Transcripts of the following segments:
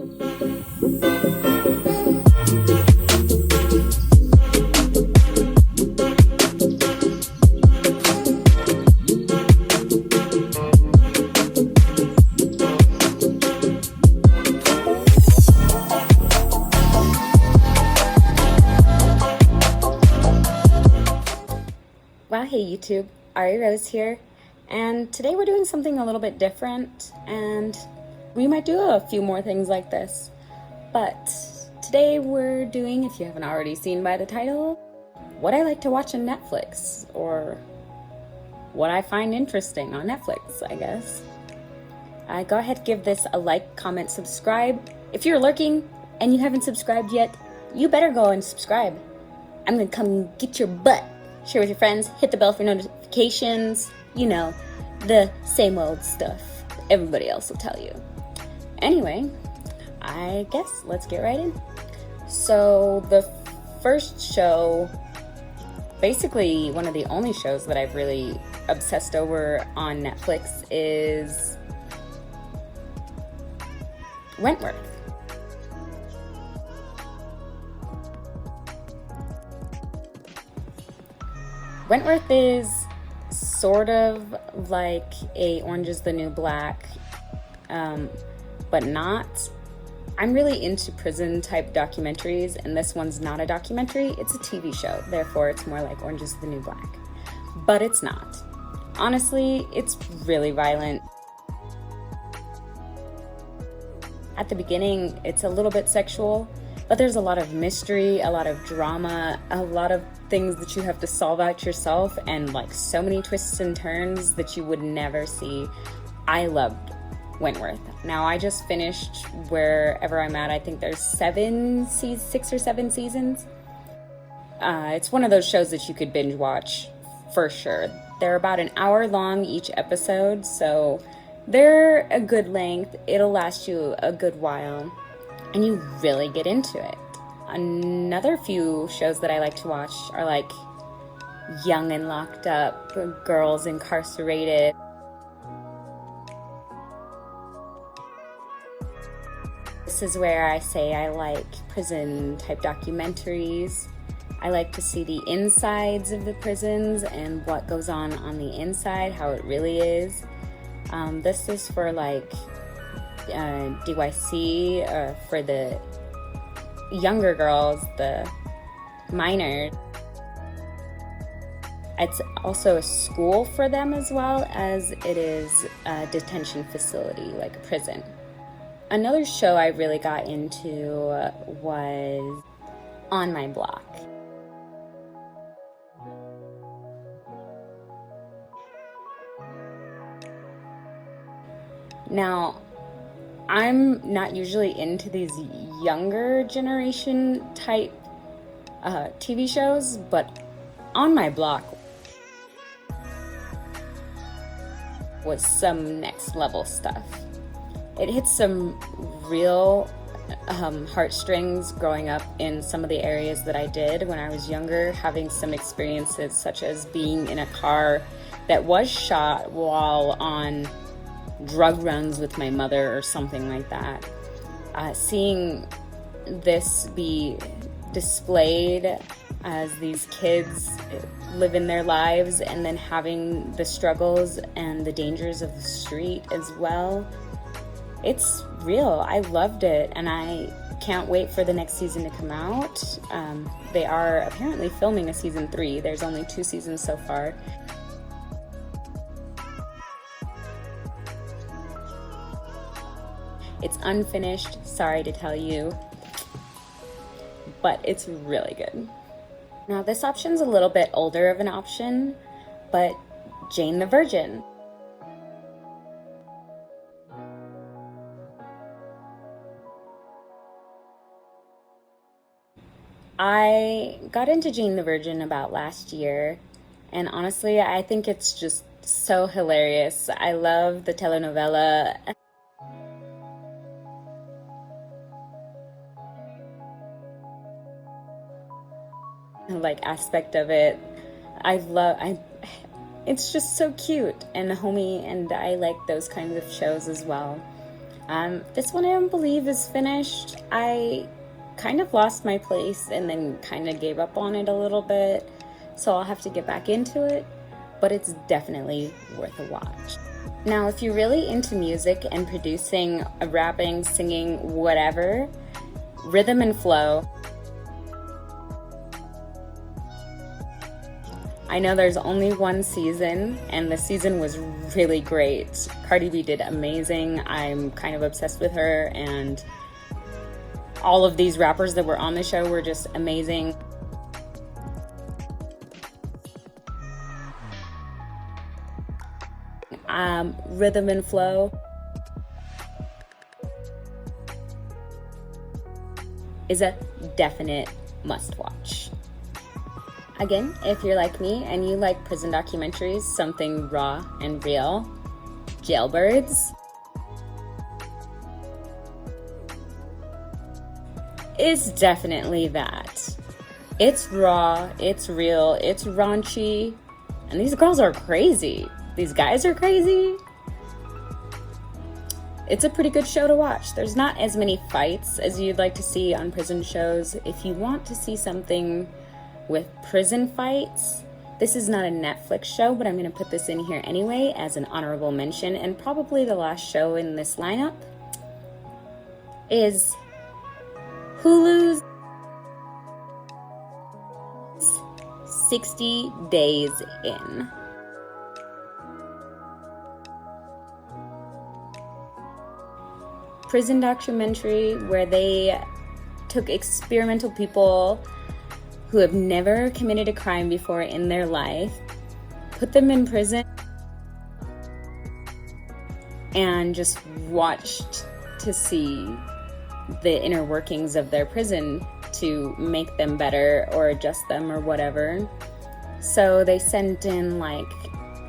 Well, hey YouTube, Ari Rose here, and today we're doing something a little bit different, and we might do a few more things like this, but today we're doing, if you haven't already seen by the title, what I like to watch on Netflix, or what I find interesting on Netflix, I guess. Go ahead, give this a like, comment, subscribe. If you're lurking and you haven't subscribed yet, you better go and subscribe. I'm gonna come get your butt. Share with your friends, hit the bell for notifications, you know, the same old stuff everybody else will tell you. Anyway, I guess let's get right in. So the first show, basically one of the only shows that I've really obsessed over on Netflix, is Wentworth. Wentworth is sort of like a Orange is the New Black, but not. I'm really into prison type documentaries, and this one's not a documentary, it's a TV show. Therefore, it's more like Orange is the New Black. But it's not. Honestly, it's really violent. At the beginning, it's a little bit sexual, but there's a lot of mystery, a lot of drama, a lot of things that you have to solve out yourself, and like so many twists and turns that you would never see. I loved Wentworth. Now I just finished wherever I'm at. I think there's 6 or 7 seasons. It's one of those shows that you could binge watch for sure. They're about an hour long each episode, so they're a good length. It'll last you a good while, and you really get into it. Another few shows that I like to watch are like Young and Locked Up, Girls Incarcerated. This is where I say I like prison type documentaries. I like to see the insides of the prisons and what goes on the inside, how it really is. This is for like DYC, for the younger girls, the minors. It's also a school for them as well as it is a detention facility, like a prison. Another show I really got into was On My Block. Now, I'm not usually into these younger generation type TV shows, but On My Block was some next level stuff. It hit some real heartstrings growing up in some of the areas that I did when I was younger, having some experiences such as being in a car that was shot while on drug runs with my mother or something like that. Seeing this be displayed as these kids live in their lives, and then having the struggles and the dangers of the street as well. It's real. I loved it, and I can't wait for the next season to come out. They are apparently filming a season 3. There's only 2 seasons so far. It's unfinished, sorry to tell you, but it's really good. Now this option's a little bit older of an option, but Jane the Virgin. I got into Jane the Virgin about last year, and honestly, I think it's just so hilarious. I love the telenovela. Like aspect of it. It's just so cute and homey, and I like those kinds of shows as well. This one I don't believe is finished. I kind of lost my place and then kind of gave up on it a little bit, so I'll have to get back into it, but it's definitely worth a watch. Now, if you're really into music and producing, rapping, singing, whatever, Rhythm and Flow. I know there's only one season, and the season was really great. Cardi B did amazing. I'm kind of obsessed with her, and all of these rappers that were on the show were just amazing. Rhythm and Flow is a definite must-watch. Again, if you're like me and you like prison documentaries, something raw and real, Jailbirds is definitely that. It's raw, it's real, it's raunchy, and these girls are crazy. These guys are crazy. It's a pretty good show to watch. There's not as many fights as you'd like to see on prison shows. If you want to see something with prison fights, this is not a Netflix show, but I'm going to put this in here anyway as an honorable mention, and probably the last show in this lineup is Hulu's 60 Days In. Prison documentary where they took experimental people who have never committed a crime before in their life, put them in prison, and just watched to see the inner workings of their prison to make them better or adjust them or whatever. So they sent in like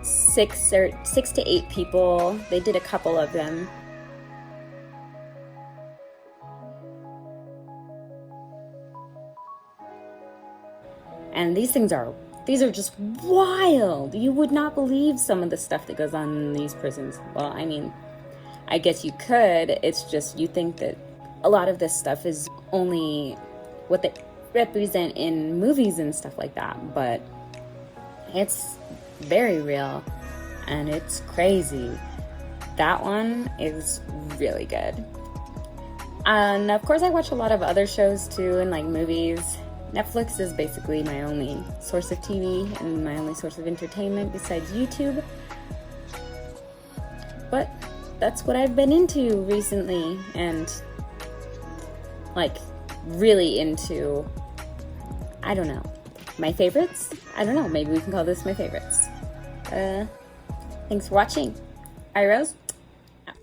6 to 8 people. They did a couple of them. And these are just wild. You would not believe some of the stuff that goes on in these prisons. Well, I mean, I guess you could. It's just you think that a lot of this stuff is only what they represent in movies and stuff like that. But it's very real and it's crazy. That one is really good. And of course I watch a lot of other shows too, and like movies. Netflix is basically my only source of TV and my only source of entertainment besides YouTube. But that's what I've been into recently, and like really into, I don't know, my favorites? I don't know, maybe we can call this my favorites. Thanks for watching. Hi, Rose. Out.